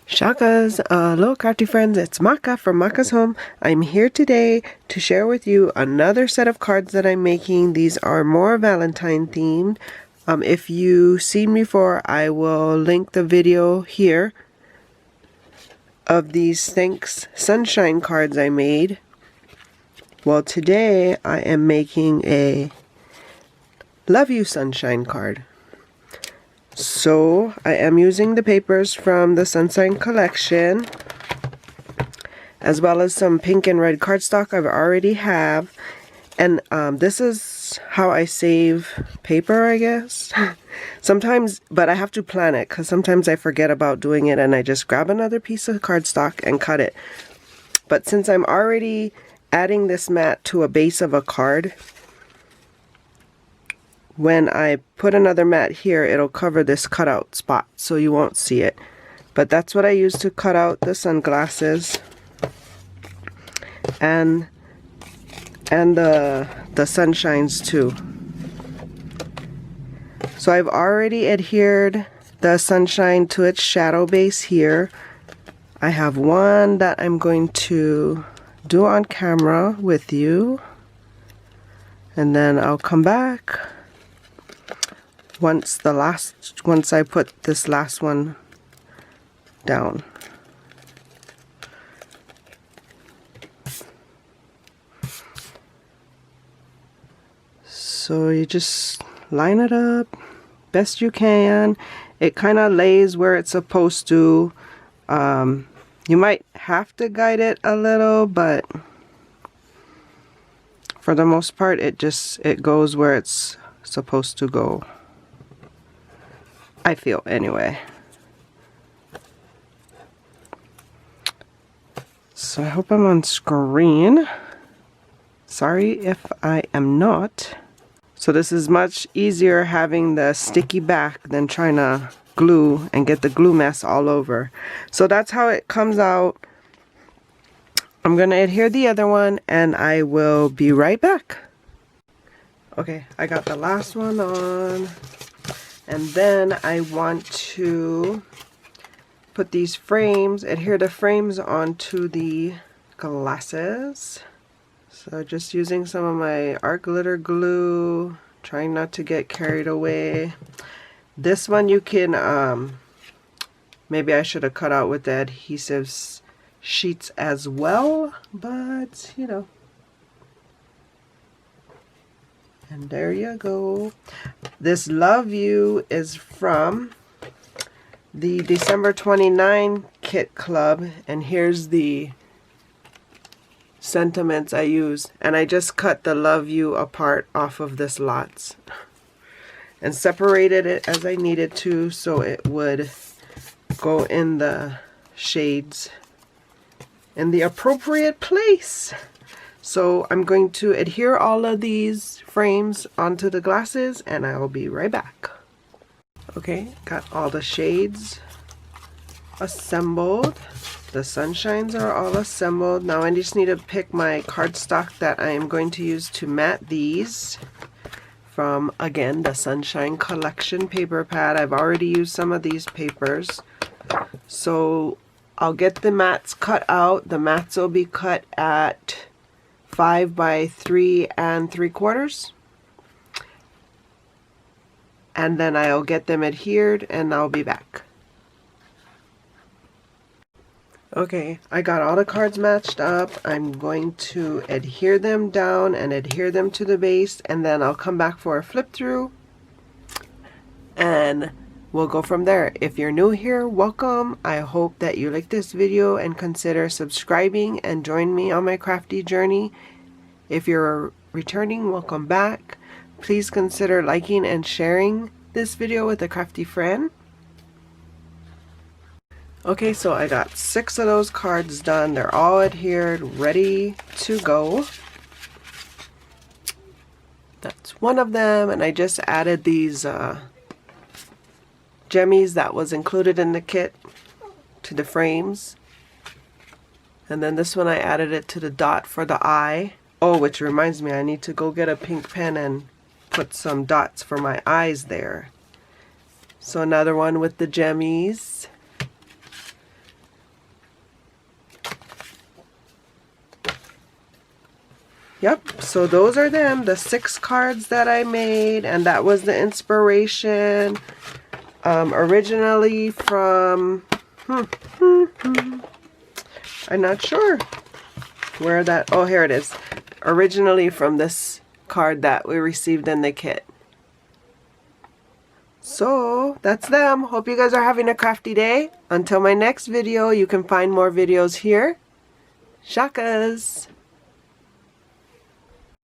Shakas, hello crafty friends, it's Maka from Makaz Home. I'm here today to share with you another set of cards that I'm making. These are more Valentine themed. If you've seen before, I will link the video here of these Thanks Sunshine cards I made. Well, today I am making a Love You Sunshine card. So I am using the papers from the Sunshine collection, as well as some pink and red cardstock I already have. And this is how I save paper, I guess. Sometimes, but I have to plan it because sometimes I forget about doing it and I just grab another piece of cardstock and cut it. But since I'm already adding this mat to a base of a card, when I put another mat here, it'll cover this cutout spot so you won't see it. But that's what I use to cut out the sunglasses and the sunshines too. So I've already adhered the sunshine to its shadow base here. I have one that I'm going to do on camera with you, and then I'll come back once I put this last one down. So you just line it up best you can. It kind of lays where it's supposed to. You might have to guide it a little, but for the most part it goes where it's supposed to go, I feel anyway. So I hope I'm on screen. Sorry if I am not. So this is much easier having the sticky back than trying to glue and get the glue mess all over. So that's how it comes out. I'm gonna adhere the other one and I will be right back. Okay, I got the last one on. And then I want to put these frames, adhere the frames onto the glasses. So just using some of my art glitter glue, trying not to get carried away. This one you can, maybe I should have cut out with the adhesive sheets as well, but you know. And there you go. This Love You is from the December 29 Kit Club. And here's the sentiments I use. And I just cut the Love You apart off of this lots. And separated it as I needed to so it would go in the shades in the appropriate place. So I'm going to adhere all of these frames onto the glasses and I will be right back. Okay, got all the shades assembled. The sunshines are all assembled. Now I just need to pick my cardstock that I am going to use to mat these from, again, the Sunshine Collection paper pad. I've already used some of these papers. So I'll get the mats cut out. The mats will be cut at 5 by 3 3/4, and then I'll get them adhered and I'll be back. Okay, I got all the cards matched up. I'm going to adhere them down and adhere them to the base, and then I'll come back for a flip through and we'll go from there. If you're new here, welcome. I hope that you like this video and consider subscribing and join me on my crafty journey. If you're returning, welcome back. Please consider liking and sharing this video with a crafty friend. Okay, so I got 6 of those cards done. They're all adhered, ready to go. That's one of them, and I just added these jemmies that was included in the kit to the frames. And then this one I added it to the dot for the eye. Oh, which reminds me, I need to go get a pink pen and put some dots for my eyes there. So another one with the jemmies. Yep, so those are them, the 6 cards that I made, and that was the inspiration. Originally from, I'm not sure where that, oh, here it is. Originally from this card that we received in the kit. So, that's them. Hope you guys are having a crafty day. Until my next video, you can find more videos here. Shakas!